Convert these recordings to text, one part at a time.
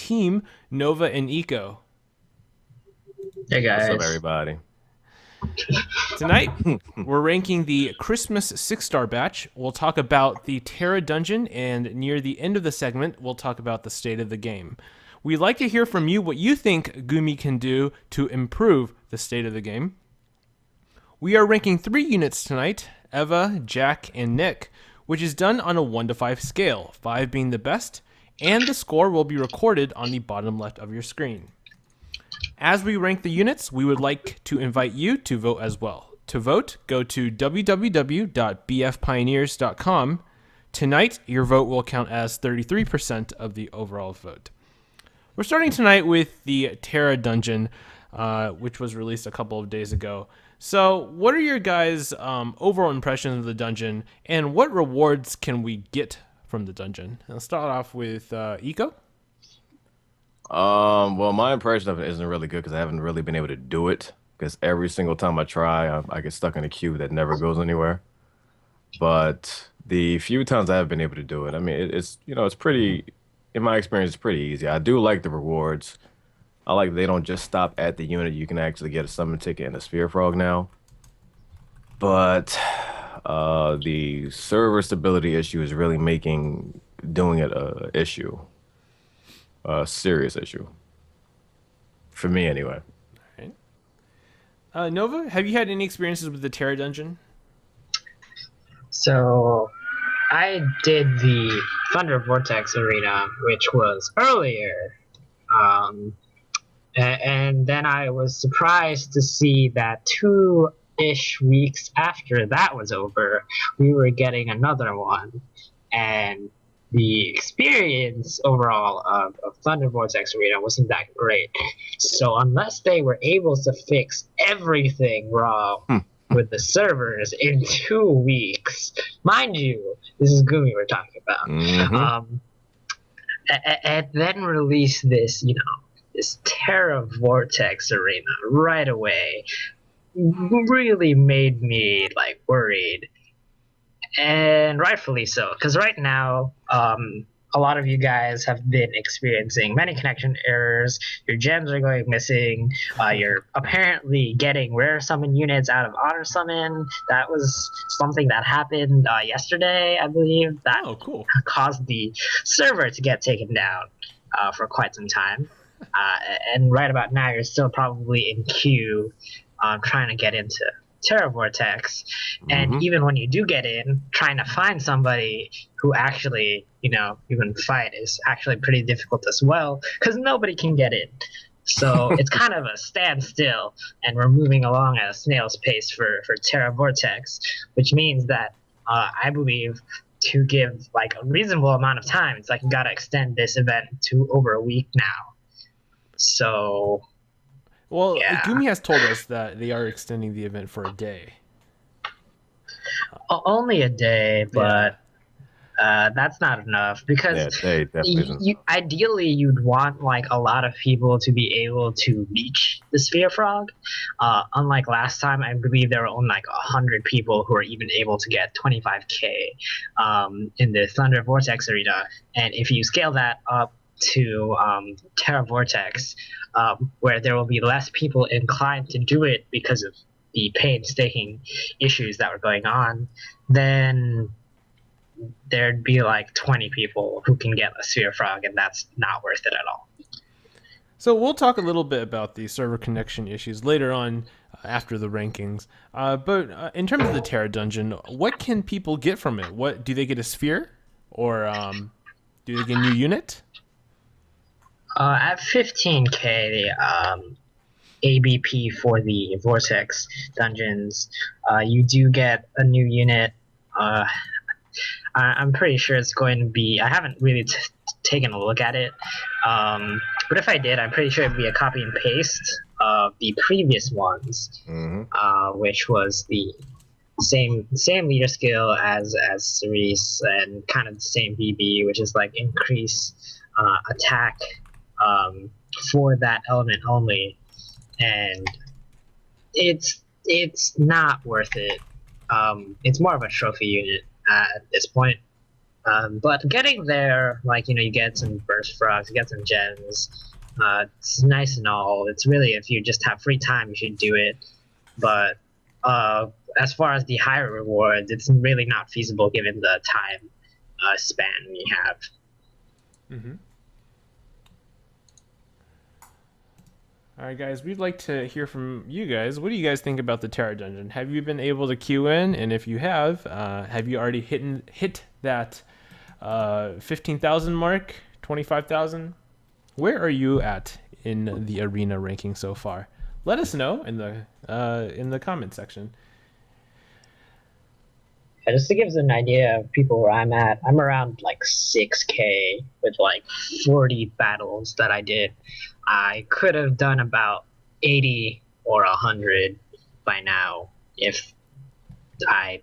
team, Nova and Eco. Hey guys. What's up, everybody? Tonight, we're ranking the Christmas 6-star batch. We'll talk about the Terra Dungeon, and near the end of the segment, we'll talk about the state of the game. We'd like to hear from you what you think Gumi can do to improve the state of the game. We are ranking 3 units tonight, Eva, Jack, and Nick, which is done on a 1 to 5 scale, 5 being the best, and the score will be recorded on the bottom left of your screen. As we rank the units, we would like to invite you to vote as well. To vote, go to www.bfpioneers.com. Tonight, your vote will count as 33% of the overall vote. We're starting tonight with the Terra Dungeon, which was released a couple of days ago. So, what are your guys' overall impressions of the dungeon, and what rewards can we get from the dungeon? I'll start off with Eco. Well, my impression of it isn't really good because I haven't really been able to do it. Because every single time I try, I get stuck in a queue that never goes anywhere. But the few times I have been able to do it, I mean, it's pretty. In my experience, it's pretty easy. I do like the rewards. I like that they don't just stop at the unit. You can actually get a summon ticket and a Sphere Frog now. But the server stability issue is really making doing it a issue. A serious issue. For me, anyway. All right. Nova, have you had any experiences with the Terra Dungeon? So, I did the Thunder Vortex Arena, which was earlier. And then I was surprised to see that 2-ish weeks after that was over, we were getting another one. And the experience overall of Thunder Vortex Arena wasn't that great. So unless they were able to fix everything wrong with the servers in 2 weeks, mind you, this is Gumi we're talking about, and then release this, this Terra Vortex Arena right away, really made me worried. And rightfully so, because right now, a lot of you guys have been experiencing many connection errors. Your gems are going missing. You're apparently getting rare summon units out of honor summon. That was something that happened yesterday, I believe. That caused the server to get taken down for quite some time. And right about now, you're still probably in queue trying to get into Terra Vortex, and even when you do get in, trying to find somebody who actually, you can fight is actually pretty difficult as well, because nobody can get in. So it's kind of a standstill, and we're moving along at a snail's pace for Terra Vortex, which means that I believe to give a reasonable amount of time, it's you gotta extend this event to over a week now. So... Well, yeah. Gumi has told us that they are extending the event for a day. Only a day, but that's not enough, because ideally you'd want a lot of people to be able to reach the Sphere Frog. Unlike last time, I believe there were only 100 people who were even able to get 25k in the Thunder Vortex Arena, and if you scale that up to Terra Vortex, where there will be less people inclined to do it because of the painstaking issues that were going on, then there'd be 20 people who can get a Sphere Frog, and that's not worth it at all. So we'll talk a little bit about the server connection issues later on after the rankings. But in terms of the Terra Dungeon, what can people get from it? What do they get, a sphere, or do they get a new unit? At 15k ABP for the Vortex dungeons, you do get a new unit. I'm pretty sure it's going to be... I haven't really taken a look at it, but if I did, I'm pretty sure it'd be a copy and paste of the previous ones, which was the same leader skill as Cerise, and kind of the same BB, which is increase attack for that element only, and it's not worth it. It's more of a trophy unit at this point. But getting there, like, you get some burst frogs, you get some gems. It's nice and all. It's really, if you just have free time, you should do it. But uh, as far as the higher rewards, it's really not feasible given the time span you have. Mm-hmm. All right, guys, we'd like to hear from you guys. What do you guys think about the Terra Dungeon? Have you been able to queue in? And if you have you already hit that 15,000 mark, 25,000? Where are you at in the arena ranking so far? Let us know in the comment section. Yeah, just to give us an idea of people where I'm at, I'm around like 6K with like 40 battles that I did. I could have done about 80 or 100 by now if I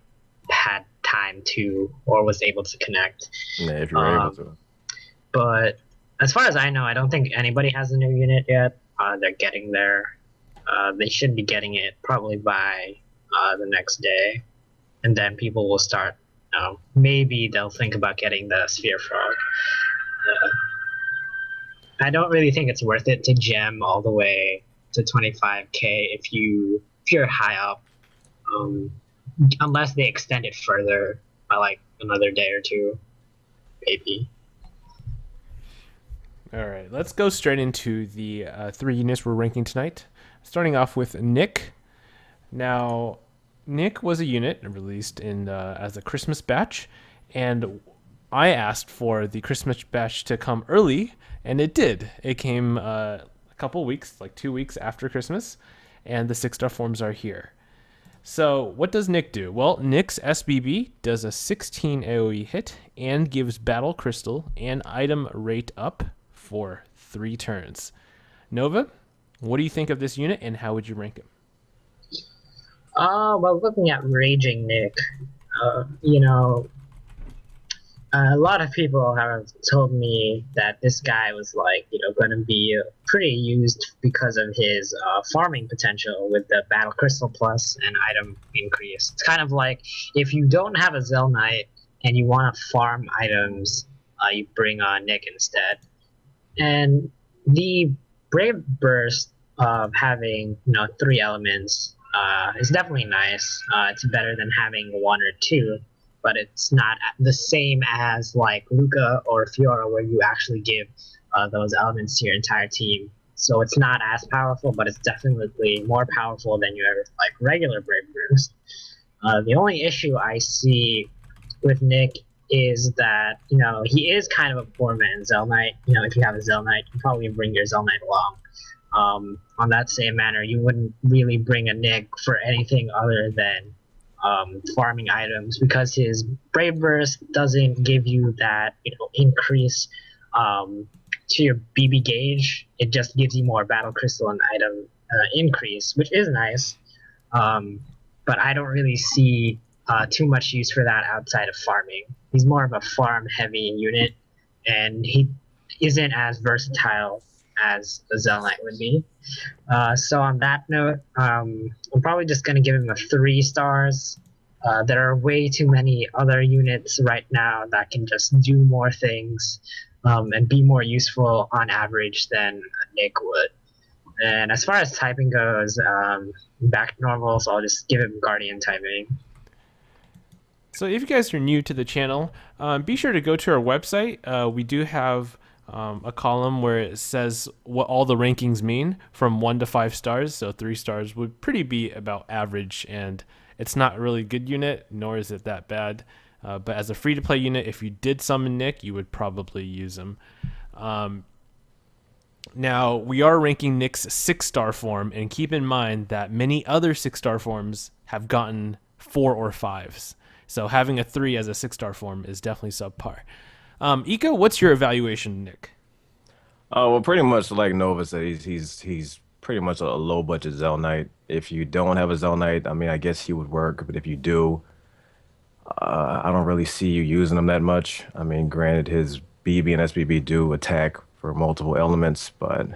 had time to or was able to connect. Yeah, if you were able Um, to. but as far as I know, I don't think anybody has a new unit yet. They're getting there. They should be getting it probably by the next day, and then people will start. Maybe they'll think about getting the sphere frog. Uh, I don't really think it's worth it to gem all the way to 25K if you're high up, um, unless they extend it further by like another day or two, maybe. All right, let's go straight into the three units we're ranking tonight. Starting off with Nick. Now, Nick was a unit released in as a Christmas batch, and I asked for the Christmas batch to come early, and it did. It came a couple weeks, like 2 weeks after Christmas, and the 6-star forms are here. So, what does Nick do? Well, Nick's SBB does a 16 AoE hit and gives Battle Crystal and item rate up for 3 turns. Nova, what do you think of this unit and how would you rank him? Well, looking at Raging Nick, you know, a lot of people have told me that this guy was like, going to be pretty used because of his farming potential with the Battle Crystal Plus and item increase. It's kind of like if you don't have a Zel Knight and you want to farm items, you bring on Nick instead. And the Brave Burst of having, 3 elements is definitely nice. It's better than having 1 or 2, but it's not the same as like Luca or Fiora, where you actually give those elements to your entire team. So it's not as powerful, but it's definitely more powerful than your like regular Brave Burst. The only issue I see with Nick is that he is kind of a poor man's Zel Knight. If you have a Zel Knight, you probably bring your Zel Knight along. On that same manner, you wouldn't really bring a Nick for anything other than farming items, because his Brave Burst doesn't give you that increase to your BB gauge. It just gives you more Battle Crystal and item increase, which is nice. But I don't really see too much use for that outside of farming. He's more of a farm heavy unit, and he isn't as versatile as the Zel Knight would be. So on that note, I'm probably just going to give him a 3 stars. There are way too many other units right now that can just do more things and be more useful on average than Nick would. And as far as typing goes, back to normal, so I'll just give him Guardian typing. So if you guys are new to the channel, be sure to go to our website. We do have a column where it says what all the rankings mean from 1 to 5 stars. So 3 stars would pretty be about average, and it's not really a good unit, nor is it that bad. But as a free-to-play unit, if you did summon Nick, you would probably use him. Now, we are ranking Nick's 6-star form, and keep in mind that many other 6-star forms have gotten 4 or 5s. So having a 3 as a 6-star form is definitely subpar. Ika, what's your evaluation, Nick? Well, pretty much like Nova said, he's pretty much a low budget Zel Knight. If you don't have a Zel Knight, I mean, I guess he would work, but if you do, I don't really see you using him that much. I mean, granted, his BB and SBB do attack for multiple elements, but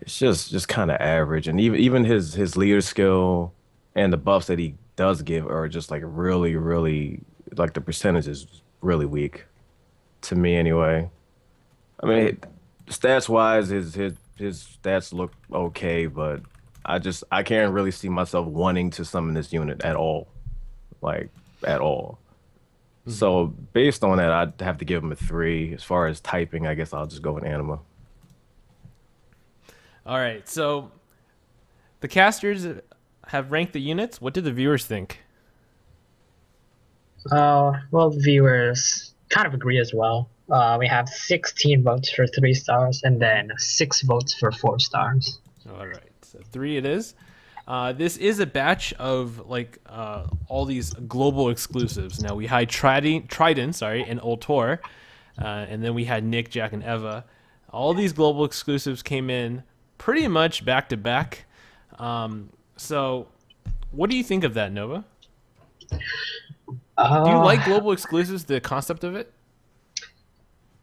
it's just kind of average. And even his leader skill and the buffs that he does give are just like really, really like the percentage is really weak to me anyway. I mean, stats wise, his stats look okay, but I can't really see myself wanting to summon this unit at all, like at all. Mhm. So based on that, I'd have to give him a three. As far as typing, I guess I'll just go with Anima. All right, so the casters have ranked the units. What did the viewers think? Well, viewers kind of agree as well. We have 16 votes for 3 stars and then 6 votes for 4 stars. All right, so three it is. This is a batch of like all these global exclusives. Now we had Trident, sorry, and Ultor, and then we had Nick, Jack, and Eva. All these global exclusives came in pretty much back to back. So, what do you think of that, Nova? Do you like Uh, global exclusives? The concept of it?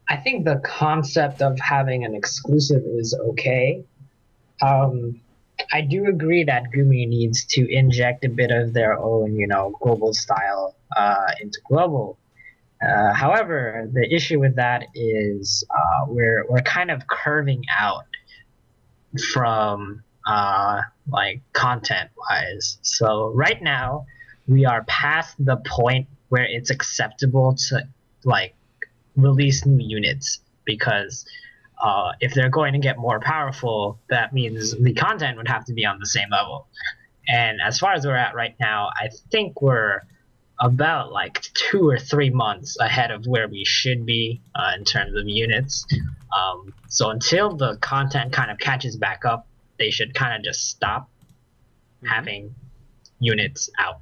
I think the concept of having an exclusive is okay. Um, I do agree that Gumi needs to inject a bit of their own, global style into global. However, the issue with that is we're kind of curving out from like content wise. So right now we are past the point where it's acceptable to like release new units because if they're going to get more powerful, that means the content would have to be on the same level. And as far as we're at right now, I think we're about like 2 or 3 months ahead of where we should be in terms of units. So until the content kind of catches back up, they should kind of just stop having units out.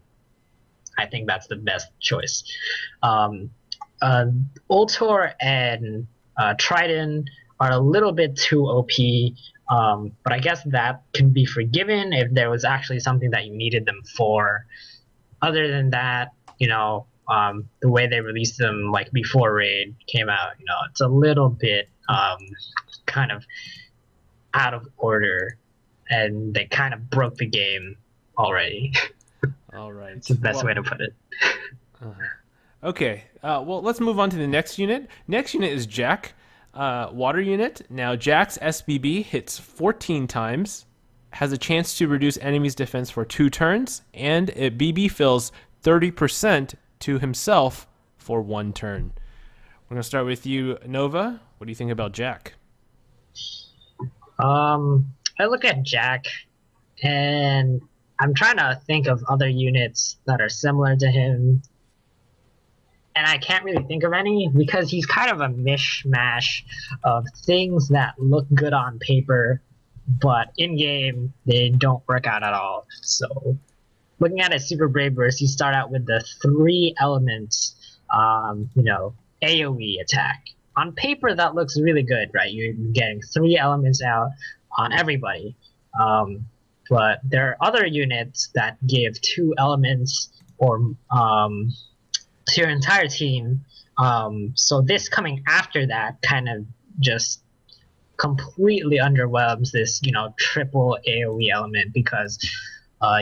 I think that's the best choice. Um, uh, Ultor and Trident are a little bit too OP, but I guess that can be forgiven if there was actually something that you needed them for. Other than that, the way they released them like before Raid came out, it's a little bit kind of out of order, and they kind of broke the game already. All right. It's the best Well, way to put it. okay. Well, let's move on to the next unit. Next unit is Jack, water unit. Now, Jack's SBB hits 14 times, has a chance to reduce enemies' defense for 2 turns, and it BB fills 30% to himself for 1 turn. We're going to start with you, Nova. What do you think about Jack? I look at Jack, and I'm trying to think of other units that are similar to him, and I can't really think of any because he's kind of a mishmash of things that look good on paper, but in game they don't work out at all. So, looking at a Super Brave Burst, you start out with the 3 elements, AoE attack. On paper, that looks really good, right? You're getting 3 elements out on everybody. But there are other units that give 2 elements or to your entire team. So this coming after that kind of just completely underwhelms this, triple AoE element because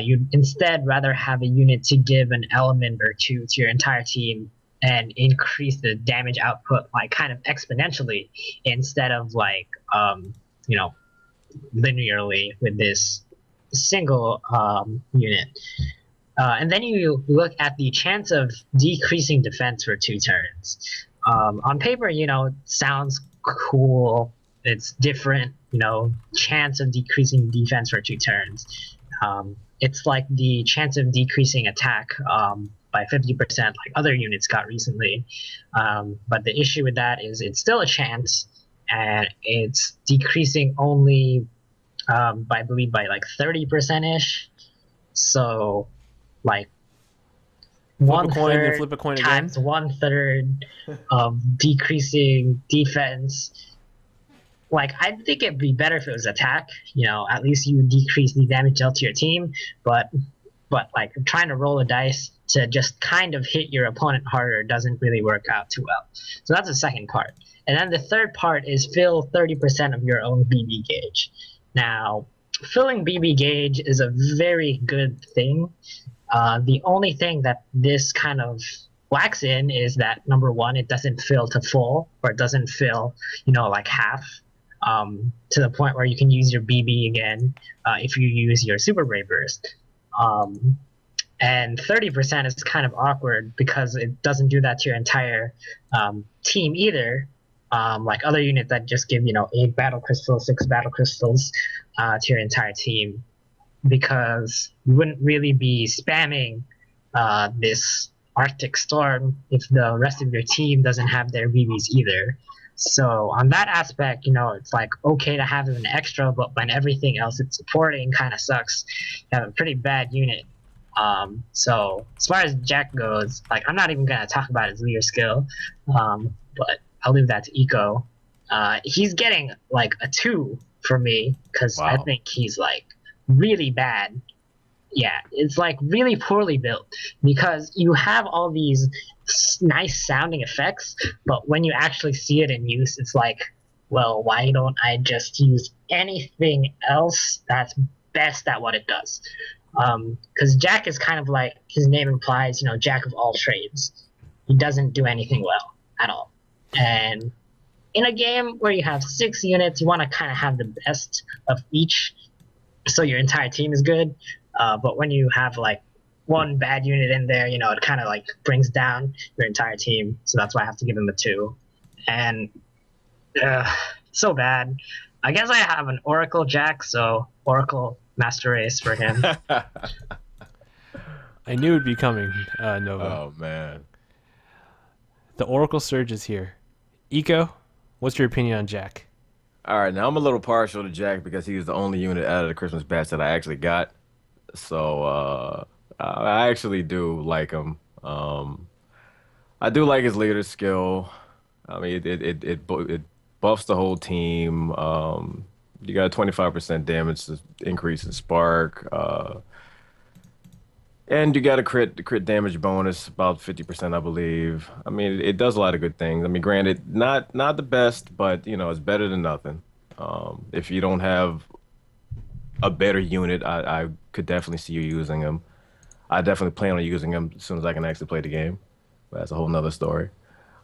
you'd instead rather have a unit to give an element or two to your entire team and increase the damage output like kind of exponentially instead of like linearly with this single unit. And then you look at the chance of decreasing defense for 2 turns. On paper, sounds cool. It's different, chance of decreasing defense for 2 turns. It's like the chance of decreasing attack by 50%, like other units got recently. But the issue with that is it's still a chance, and it's decreasing only, I believe, by like 30% ish. So, like, Flip a one coin, then third flip a coin again. times 1/3 of decreasing defense. Like, I think it'd be better if it was attack. At least you decrease the damage dealt to your team. But like trying to roll a dice to just kind of hit your opponent harder doesn't really work out too well. So that's the second part. And then the third part is fill 30% of your own BB gauge. Now, filling BB gauge is a very good thing. The only thing that this kind of lacks in is that number one, it doesn't fill to full, or it doesn't fill, like half, to the point where you can use your BB again if you use your Super Brave Burst. Um, and 30% is kind of awkward because it doesn't do that to your entire team either. Like other units that just give 8 battle crystals, 6 battle crystals to your entire team, because you wouldn't really be spamming this Arctic storm if the rest of your team doesn't have their BBs either. So on that aspect, it's like okay to have an extra, but when everything else it's supporting kind of sucks, you have a pretty bad unit. So as far as Jack goes, like I'm not even gonna talk about his leader skill, but I'll leave that to Eco. He's getting like a 2 for me because I Wow. think he's like really bad. Yeah, it's like really poorly built because you have all these nice sounding effects, but when you actually see it in use, it's like, well, why don't I just use anything else that's best at what it does? Because Jack is kind of like his name implies, Jack of all trades. He doesn't do anything well at all. And in a game where you have 6 units, you want to kind of have the best of each so your entire team is good. But when you have like one bad unit in there, it kind of like brings down your entire team. So that's why I have to give him a 2. And so bad. I guess I have an Oracle Jack, so Oracle Master Race for him. I knew it'd be coming, Nova. Oh man. The Oracle Surge is here. Eco, what's your opinion on Jack? All right, now I'm a little partial to Jack because he was the only unit out of the Christmas batch that I actually got. So I actually do like him. I do like his leader skill. I mean, it buffs the whole team. You got a 25% damage increase in spark. And you got a crit damage bonus, about 50%, I believe. I mean, it does a lot of good things. I mean, granted, not the best, but it's better than nothing. If you don't have a better unit, I could definitely see you using him. I definitely plan on using him as soon as I can actually play the game. But that's a whole nother story.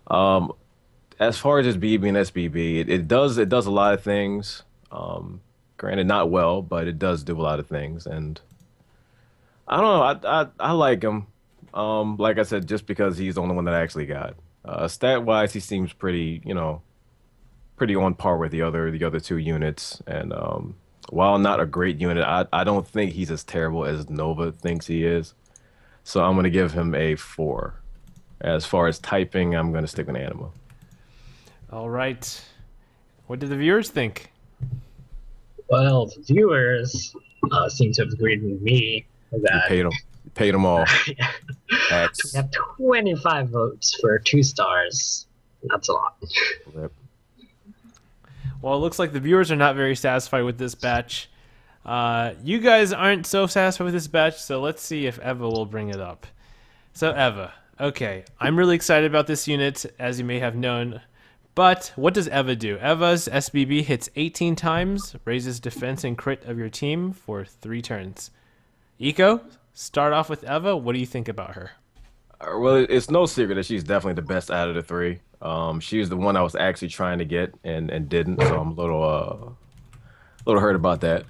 As far as his BB and SBB, it does a lot of things. Granted, not well, but it does do a lot of things, and I don't know. I like him. Like I said, just because he's the only one that I actually got. Stat wise, he seems pretty on par with the other 2 units. And while not a great unit, I don't think he's as terrible as Nova thinks he is. So I'm gonna give him a 4. As far as typing, I'm gonna stick with Anima. All right. What did the viewers think? Well, the viewers seem to have agreed with me You that paid him. You paid them all. we X. have 25 votes for 2 stars. That's a lot. Well, it looks like the viewers are not very satisfied with this batch. You guys aren't so satisfied with this batch, so let's see if Eva will bring it up. So, Eva. Okay, I'm really excited about this unit, as you may have known. But what does Eva do? Eva's SBB hits 18 times, raises defense and crit of your team for 3 turns. Eco, start off with Eva. What do you think about her? Well, it's no secret that she's definitely the best out of the 3. She's the one I was actually trying to get and didn't, so I'm a little hurt about that.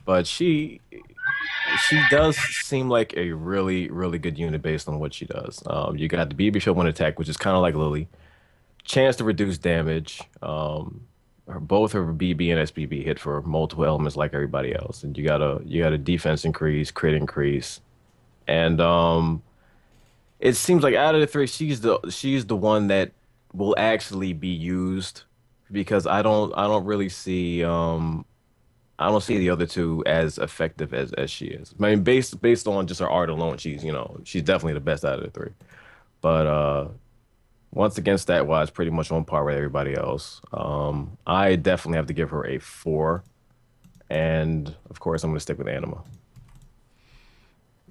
But she does seem like a really, really good unit based on what she does. You got the BB Show 1 attack, which is kind of like Lily. Chance to reduce damage. Both her BB and SBB hit for multiple elements like everybody else, and you got a defense increase, crit increase, and it seems like out of the 3, she's the one that will actually be used because I don't really see I don't see the other 2 as effective as she is. I mean, based on just her art alone, she's definitely the best out of the 3. But once again, stat wise, pretty much on par with everybody else. I definitely have to give her a 4, and of course, I'm going to stick with Anima.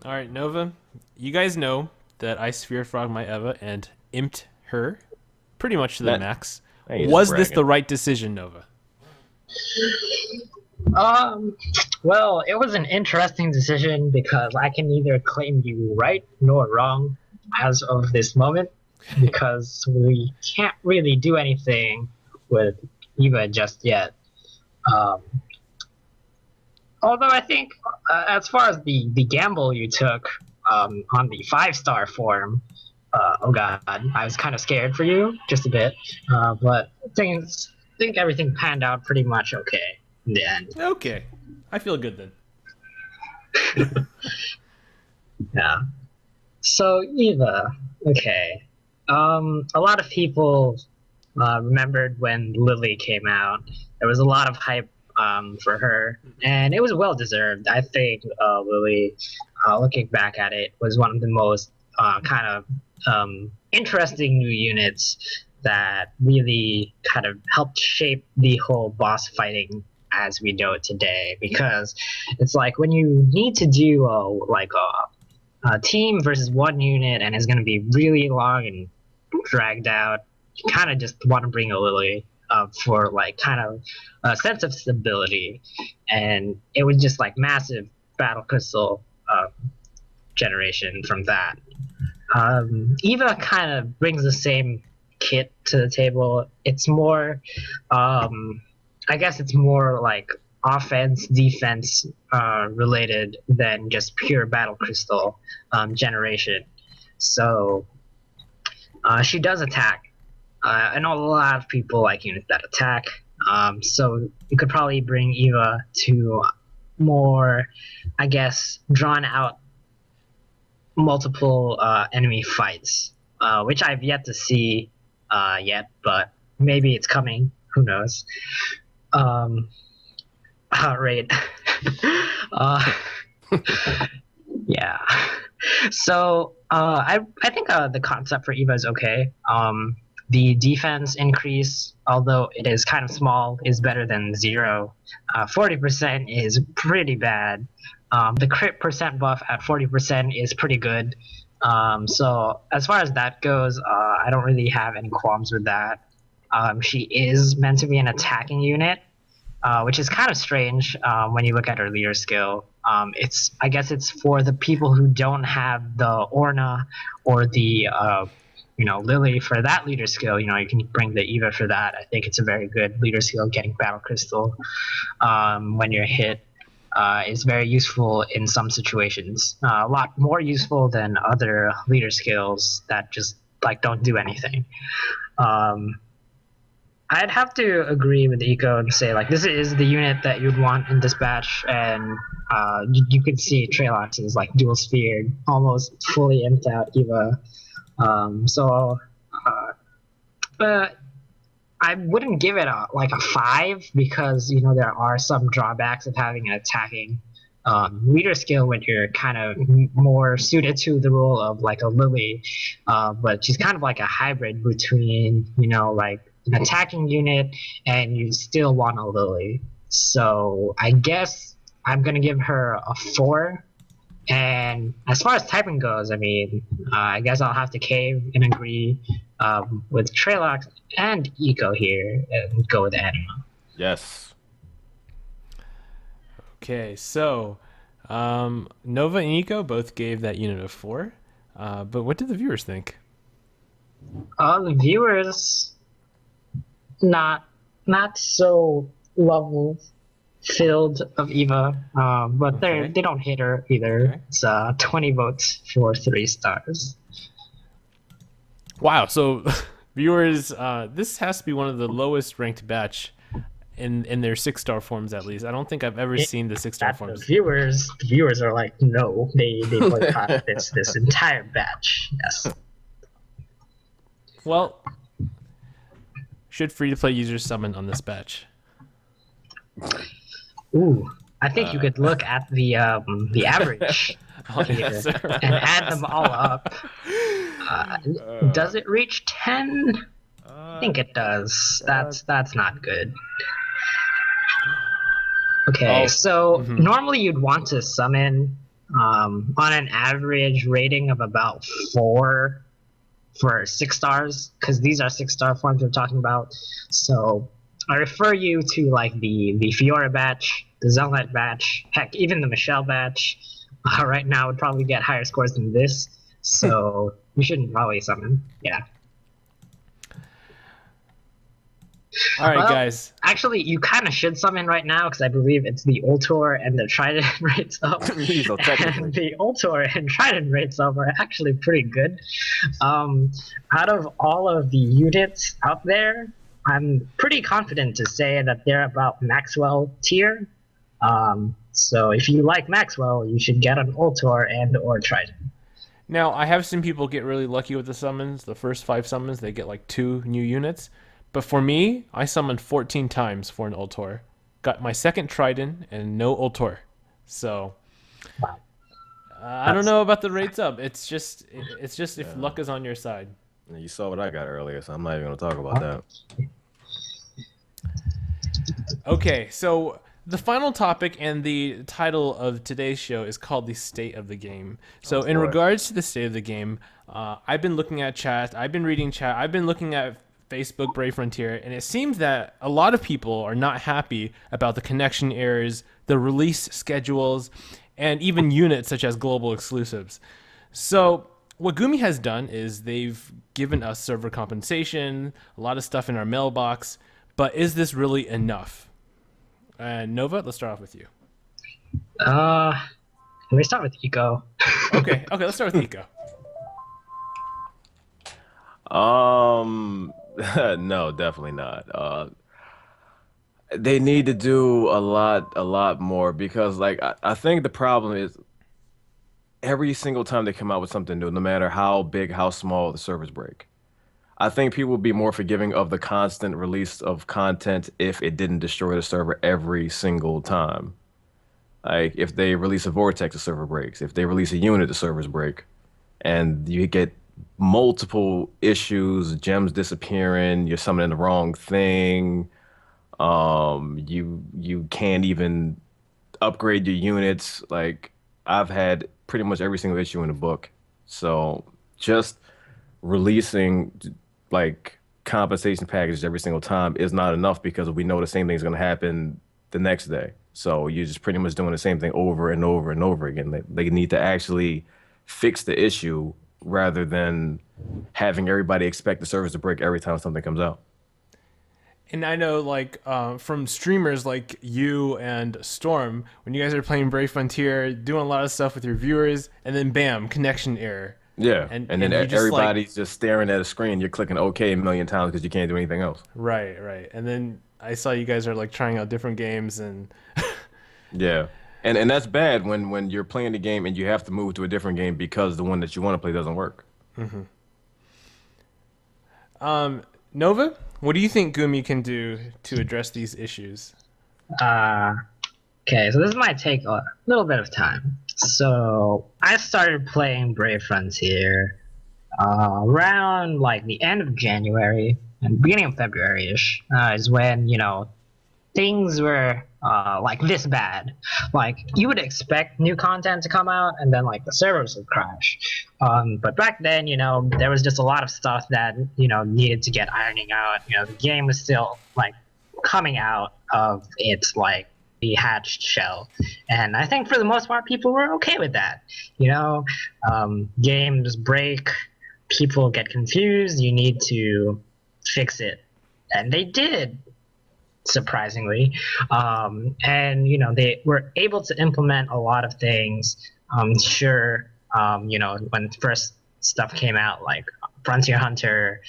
All right, Nova. You guys know that I Sphere Frog my Eva and imped her pretty much to the That- max. Hey, you're just Was this bragging. the right decision, Nova? Well, it was an interesting decision because I can neither claim you right nor wrong. as of this moment because we can't really do anything with Eva just yet. Um, Although I think, as far as the gamble you took on the 5-star form, oh god, I was kind of scared for you just a bit, but think everything panned out pretty much okay in the end. Okay, I feel good then. Yeah. So Eva, okay. A lot of people remembered when Lily came out. There was a lot of hype for her, and it was well deserved. I think Lily, looking back at it, was one of the most kind of interesting new units that really kind of helped shape the whole boss fighting as we know it today. Because it's like when you need to do a team versus one unit, and it's going to be really long and dragged out. You kind of just want to bring a Lily for like kind of a sense of stability, and it was just like massive battle crystal generation from that. Eva kind of brings the same kit to the table. It's more, I guess, it's more like offense, defense related than just pure battle crystal generation. So she does attack. I know a lot of people like units that attack. So you could probably bring Eva to more, I guess, drawn out multiple enemy fights, which I've yet to see yet, but maybe it's coming. Who knows? Um, right. uh, yeah. So I think the concept for Eva is okay. The defense increase, although it is kind of small, is better than 0. 40% is pretty bad. The crit percent buff at 40% is pretty good. So as far as that goes, I don't really have any qualms with that. She is meant to be an attacking unit, which is kind of strange when you look at her leader skill. I guess it's for the people who don't have the Orna or the Lily for that leader skill. You can bring the Eva for that. I think it's a very good leader skill. Getting Battle Crystal when you're hit is very useful in some situations. A lot more useful than other leader skills that just like don't do anything. I'd have to agree with Eco and say like this is the unit that you'd want in dispatch, and you could see Traylox is like dual speared, almost fully imped out Eva. But I wouldn't give it a 5 because there are some drawbacks of having an attacking leader skill when you're kind of more suited to the role of like a Lily, but she's kind of like a hybrid between like an attacking unit and you still want a Lily. So I guess I'm gonna give her a 4. And as far as typing goes, I mean, I guess I'll have to cave and agree with Traylox and Eco here and go with Anima. Yes. Okay, so Nova and Eco both gave that unit a 4. But what did the viewers think? The viewers, not so level filled of Eva, but Okay. they don't hate her either. Okay. It's 20 votes for 3 stars. Wow, so viewers, this has to be one of the lowest ranked batch in their 6-star forms at least. I don't think I've ever seen the 6-star The forms. viewers are like, no, they boycott this entire batch. Yes. Well, should free-to-play users summon on this batch? Ooh, I think you could look at the average Oh, here yes, sir. and add them all up. Does it reach 10? I think it does. That's not good. Okay, Oh, so mhm. normally you'd want to summon on an average rating of about 4 for 6 stars, because these are 6-star forms we're talking about. So I refer you to like the Fiora batch, the Zelnet batch, heck, even the Michelle batch. Right now would probably get higher scores than this. So You shouldn't probably summon. Yeah. All right, Well, guys. actually, you kind of should summon right now because I believe it's the Ultor and the Trident rates up. So And technically, the Ultor and Trident rates up are actually pretty good. Um, Out of all of the units out there, I'm pretty confident to say that they're about Maxwell tier. So if you like Maxwell, you should get an Ultor and or Trident. Now, I have seen people get really lucky with the summons. The first 5 summons, they get like 2 new units. But for me, I summoned 14 times for an Ultor. Got my second Trident and no Ultor. So Wow. I don't That's know about the rates up. It's just if luck is on your side. you saw what I got earlier, so I'm not even gonna talk about huh? that. Okay, so the final topic and the title of today's show is called the state of the game. So, Oh in boy. regards to the state of the game, I've been looking at chat, I've been reading chat, I've been looking at Facebook Brave Frontier, and it seems that a lot of people are not happy about the connection errors, the release schedules, and even units such as global exclusives. So, what Gumi has done is they've given us server compensation, a lot of stuff in our mailbox, but is this really enough? Nova, let's start off with you. Uh, Let me start with Eco. Okay, let's start with Eco. No, definitely not. They need to do a lot more because, like, I think the problem is every single time they come out with something new, no matter how big, how small, the servers break. I think people would be more forgiving of the constant release of content if it didn't destroy the server every single time. Like, if they release a vortex, the server breaks. If they release a unit, the servers break. And you get multiple issues, gems disappearing, you're summoning the wrong thing. You can't even upgrade your units. Like, I've had pretty much every single issue in the book. So just releasing like compensation packages every single time is not enough because we know the same thing's going to happen the next day. So you're just pretty much doing the same thing over and over and over again. They need to actually fix the issue rather than having everybody expect the service to break every time something comes out. And I know, like, from streamers like you and Storm, when you guys are playing Brave Frontier, doing a lot of stuff with your viewers, and then bam, connection error. Yeah, And and then you just like, everybody's just staring at a screen. You're clicking OK a million times because you can't do anything else. right. And then I saw you guys are like trying out different games, and Yeah, and that's bad when you're playing the game and you have to move to a different game because the one that you want to play doesn't work. Nova, what do you think Gumi can do to address these issues? Uh, okay, so this might take a little bit of time. So I started playing Brave Frontier around like the end of January and beginning of February-ish is when things were like this bad. Like you would expect new content to come out and then like the servers would crash. But back then, there was just a lot of stuff that needed to get ironing out. The game was still like coming out of its like the hatched shell, and I think for the most part people were okay with that. Games break, people get confused. You need to fix it, and they did surprisingly. And they were able to implement a lot of things. Sure, when first stuff came out, like Frontier Hunter,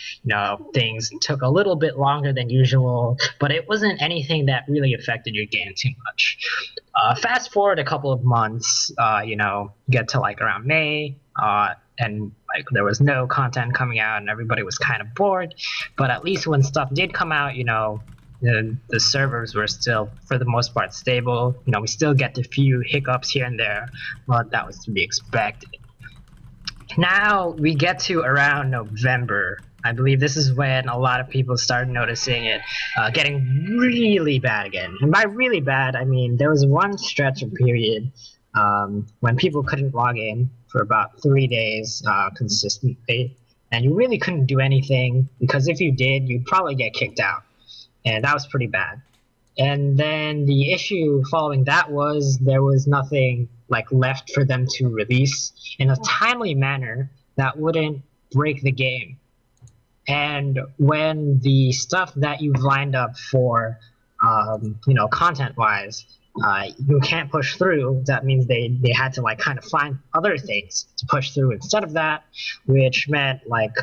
things took a little bit longer than usual, but it wasn't anything that really affected your game too much. Fast forward a couple of months, get to like around May, and like there was no content coming out and everybody was kind of bored. But at least when stuff did come out, the servers were still, for the most part, stable. We still get a few hiccups here and there, but that was to be expected. Now we get to around November. I believe this is when a lot of people started noticing it getting really bad again. And by really bad, I mean there was one stretch of period when people couldn't log in for about 3 days consistently, and you really couldn't do anything because if you did, you'd probably get kicked out. And that was pretty bad. And then the issue following that was there was nothing like left for them to release in a timely manner that wouldn't break the game. And when the stuff that you've lined up for, content wise, you can't push through, that means they had to like kind of find other things to push through instead of that, which meant like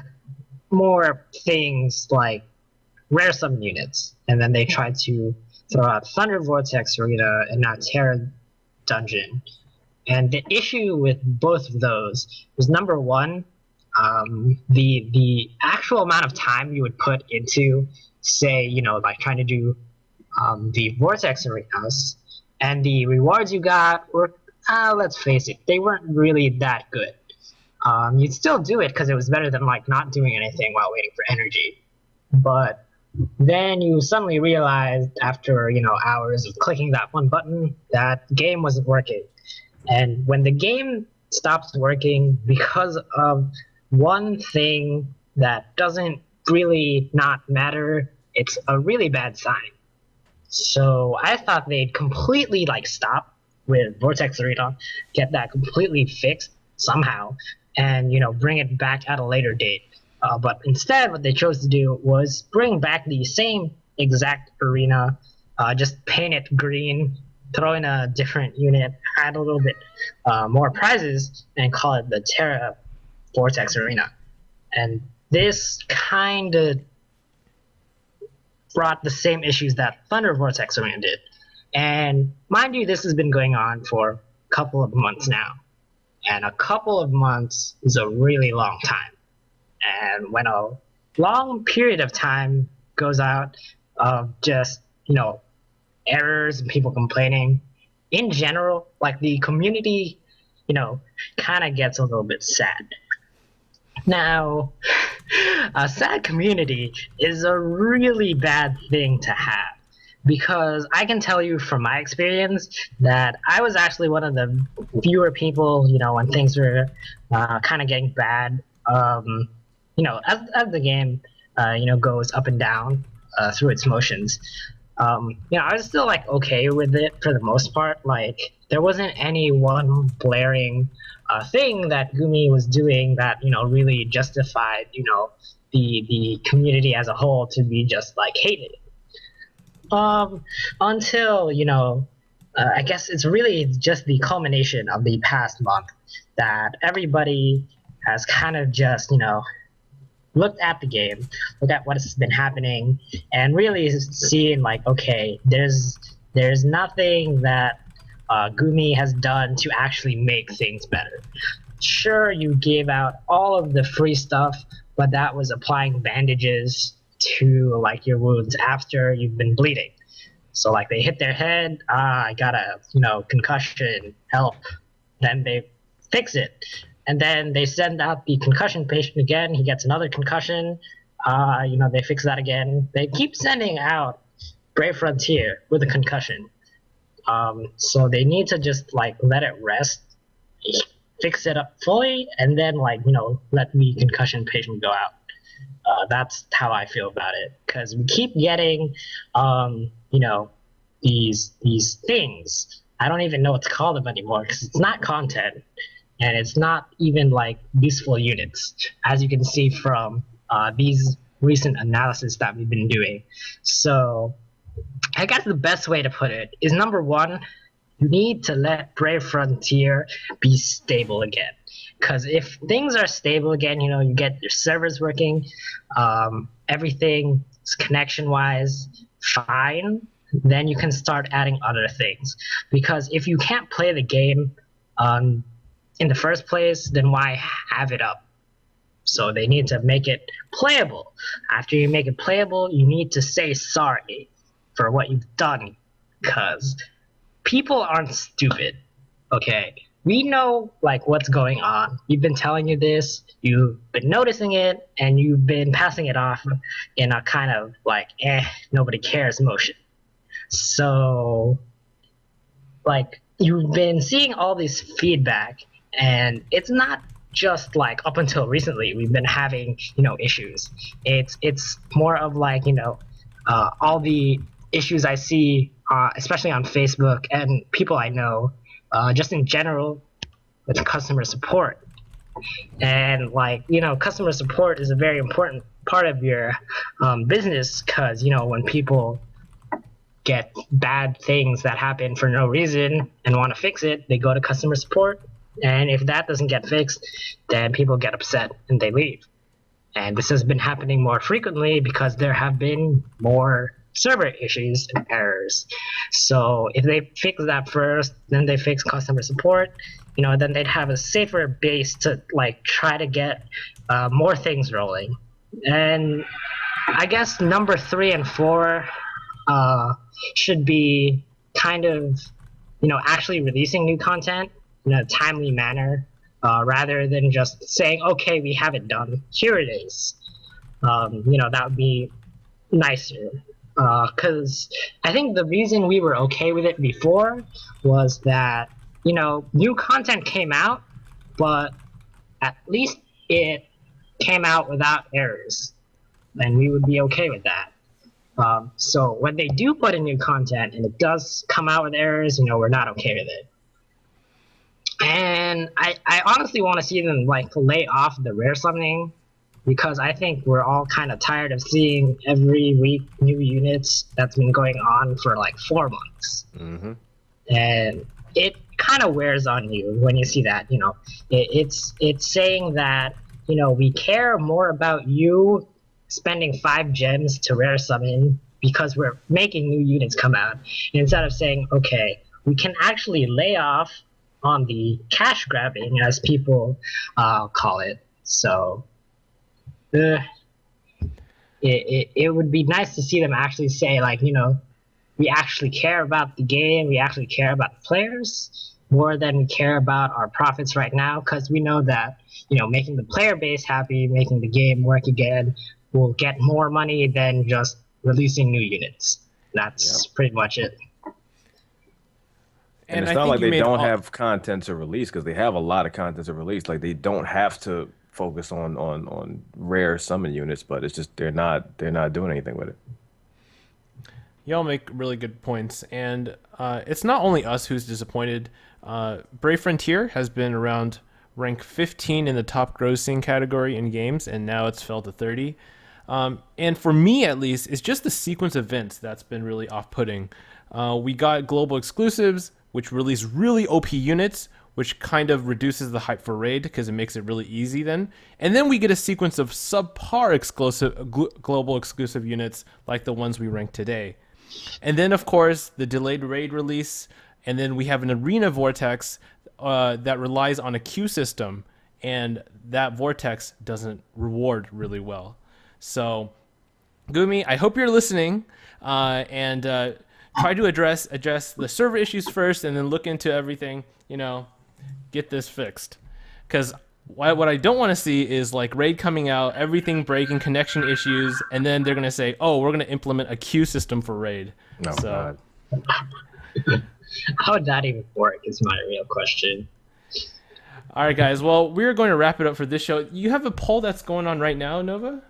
more things like rare summon units. And then they tried to throw out Thunder Vortex Arena and now Terra Dungeon. And the issue with both of those was number one, the actual amount of time you would put into, say, like trying to do the Vortex arenas, and the rewards you got were, let's face it, they weren't really that good. You'd still do it because it was better than like not doing anything while waiting for energy. But then you suddenly realized after hours of clicking that one button that game wasn't working. And when the game stops working because of one thing that doesn't really not matter, it's a really bad sign. So I thought they'd completely like stop with Vortex Arena, get that completely fixed somehow, and bring it back at a later date. But instead, what they chose to do was bring back the same exact arena, just paint it green, throw in a different unit, add a little bit more prizes, and call it the Terra Vortex Arena. And this kind of brought the same issues that Thunder Vortex Arena did. And mind you, this has been going on for a couple of months now. And a couple of months is a really long time. And when a long period of time goes out of just, errors and people complaining, in general, like the community, kind of gets a little bit sad. Now, a sad community is a really bad thing to have, because I can tell you from my experience that I was actually one of the fewer people, when things were kind of getting bad, as the game, goes up and down through its motions. I was still like okay with it for the most part. Like there wasn't any one blaring thing that Gumi was doing that really justified the community as a whole to be just like hated. Until I guess it's really just the culmination of the past month that everybody has kind of just looked at the game, looked at what has been happening, and really seeing like, okay, there's nothing that Gumi has done to actually make things better. Sure, you gave out all of the free stuff, but that was applying bandages to like your wounds after you've been bleeding. So like they hit their head, I got a concussion, help. Then they fix it. And then they send out the concussion patient again. He gets another concussion. They fix that again. They keep sending out Brave Frontier with a concussion. So they need to just like let it rest, fix it up fully, and then let the concussion patient go out. That's how I feel about it, because we keep getting these things. I don't even know what to call them anymore because it's not content. And it's not even like useful units, as you can see from these recent analysis that we've been doing. So I guess the best way to put it is, number one, you need to let Brave Frontier be stable again. Because if things are stable again, you get your servers working, everything connection-wise fine, then you can start adding other things. Because if you can't play the game in the first place, then why have it up? So they need to make it playable. After you make it playable, you need to say sorry for what you've done, because people aren't stupid. Okay, we know like what's going on. We've been telling you this, you've been noticing it, and you've been passing it off in a kind of like nobody cares motion. So like you've been seeing all this feedback, and it's not just like up until recently we've been having issues. It's more of like all the issues I see, especially on Facebook and people I know, just in general with customer support. And like, customer support is a very important part of your business, because when people get bad things that happen for no reason and want to fix it, they go to customer support. And if that doesn't get fixed, then people get upset and they leave. And this has been happening more frequently because there have been more server issues and errors. So if they fix that first, then they fix customer support, then they'd have a safer base to like try to get more things rolling. And I guess number 3 and 4 should be kind of, actually releasing new content in a timely manner, rather than just saying, okay, we have it done. Here it is. That would be nicer. Because I think the reason we were okay with it before was that, new content came out, but at least it came out without errors. And we would be okay with that. So when they do put in new content and it does come out with errors, we're not okay with it. And I honestly want to see them like lay off the rare summoning, because I think we're all kind of tired of seeing every week new units that's been going on for like 4 months. Mm-hmm. And it kind of wears on you when you see that. It's saying that we care more about you spending 5 gems to rare summon because we're making new units come out, instead of saying, okay, we can actually lay off on the cash grabbing, as people call it. So it would be nice to see them actually say, like, we actually care about the game, we actually care about the players more than we care about our profits right now, because we know that making the player base happy, making the game work again, will get more money than just releasing new units. That's pretty much it. And it's not like they don't have content to release, because they have a lot of content to release. Like, they don't have to focus on rare summon units, but it's just they're not doing anything with it. Y'all make really good points, and it's not only us who's disappointed. Brave Frontier has been around rank 15 in the top grossing category in games, and now it's fell to 30. And for me, at least, it's just the sequence of events that's been really off-putting. We got global exclusives, which release really OP units, which kind of reduces the hype for raid because it makes it really easy then. And then we get a sequence of subpar global exclusive units like the ones we ranked today. And then, of course, the delayed raid release. And then we have an arena vortex that relies on a queue system, and that vortex doesn't reward really well. So, Gumi, I hope you're listening, and try to address the server issues first, and then look into everything. Get this fixed. Because what I don't want to see is like raid coming out, everything breaking, connection issues, and then they're gonna say, "Oh, we're gonna implement a queue system for raid." No, God. How would that even work is my real question. All right, guys. Well, we're going to wrap it up for this show. You have a poll that's going on right now, Nova?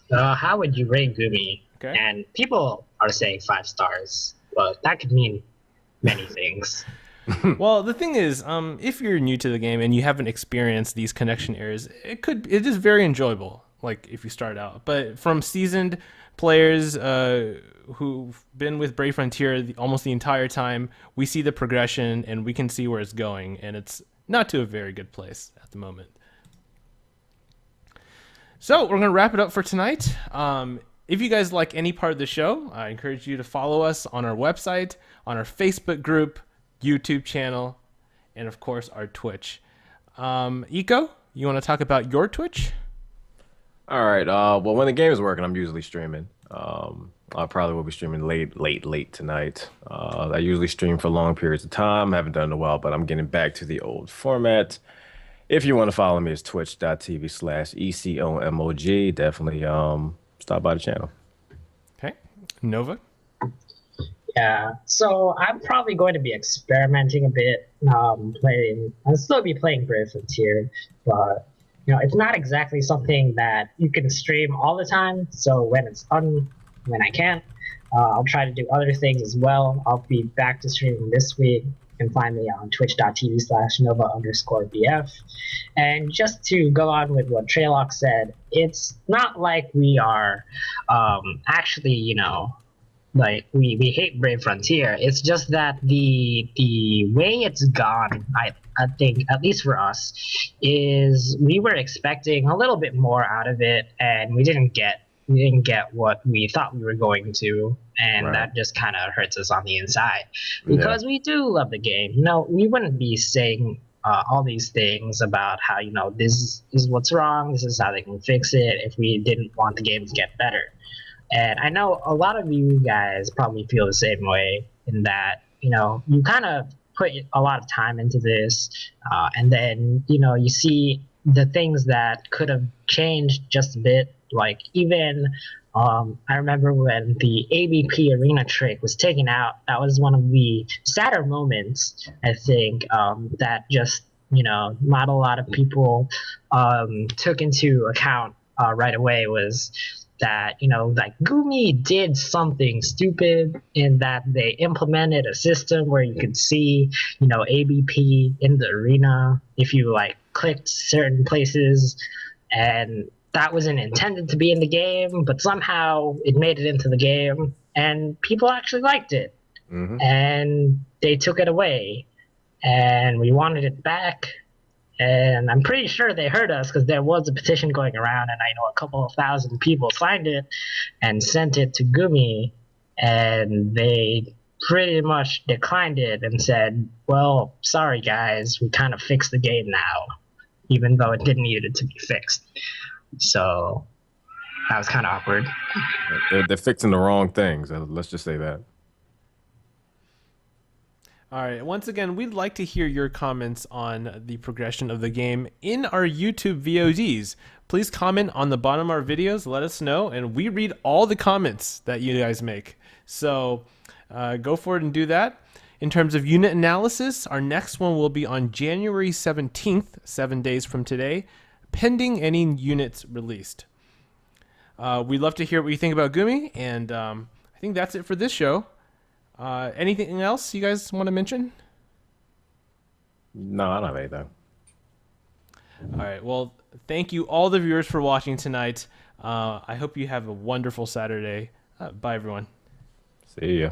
How would you rate Gumi? Okay. And people are saying 5 stars, but that could mean many things. Well, the thing is, if you're new to the game and you haven't experienced these connection errors, it is very enjoyable, like if you start out. But from seasoned players who've been with Brave Frontier almost the entire time, we see the progression and we can see where it's going, and it's not to a very good place at the moment. So we're going to wrap it up for tonight. If you guys like any part of the show, I encourage you to follow us on our website, on our Facebook group, YouTube channel, and of course our Twitch. Iko, you want to talk about your Twitch? All right. Well, when the game is working, I'm usually streaming. I probably will be streaming late tonight. I usually stream for long periods of time. I haven't done it in a while, but I'm getting back to the old format. If you want to follow me, it's twitch.tv/ECOMOG. Definitely stop by the channel. Okay. Nova? Yeah, so I'm probably going to be experimenting a bit, I'll still be playing Brave Frontier, but it's not exactly something that you can stream all the time. So when I can, I'll try to do other things as well. I'll be back to streaming this week, You can find me on twitch.tv/Nova_BF. And just to go on with what Treylock said, it's not like we are actually, like we hate Brave Frontier. It's just that the way it's gone, I think, at least for us, is we were expecting a little bit more out of it, and we didn't get what we thought we were going to, and Right. that just kind of hurts us on the inside Yeah. because we do love the game. We wouldn't be saying all these things about how this is what's wrong, this is how they can fix it if we didn't want the game to get better. And I know a lot of you guys probably feel the same way in that, you kind of put a lot of time into this, and then, you see the things that could have changed just a bit. Like, even, I remember when the ABP arena trick was taken out, that was one of the sadder moments, I think, that just, not a lot of people took into account right away was that like Gumi did something stupid in that they implemented a system where you could see ABP in the arena if you like clicked certain places, and that wasn't intended to be in the game, but somehow it made it into the game and people actually liked it, Hmm. and they took it away and we wanted it back. And I'm pretty sure they heard us because there was a petition going around, and I know a couple of thousand people signed it and sent it to Gumi, and they pretty much declined it and said, "Well, sorry guys, we kind of fixed the game now, even though it didn't need it to be fixed." So that was kind of awkward. They're fixing the wrong things. Let's just say that. All right. Once again, we'd like to hear your comments on the progression of the game in our YouTube VODs. Please comment on the bottom of our videos. Let us know, and we read all the comments that you guys make. So go for it and do that. In terms of unit analysis, our next one will be on January 17th, 7 days from today, pending any units released. We'd love to hear what you think about Gumi, and I think that's it for this show. Anything else you guys want to mention? No, I don't have anything. All right. Well, thank you all the viewers for watching tonight. I hope you have a wonderful Saturday. Bye, everyone. See ya.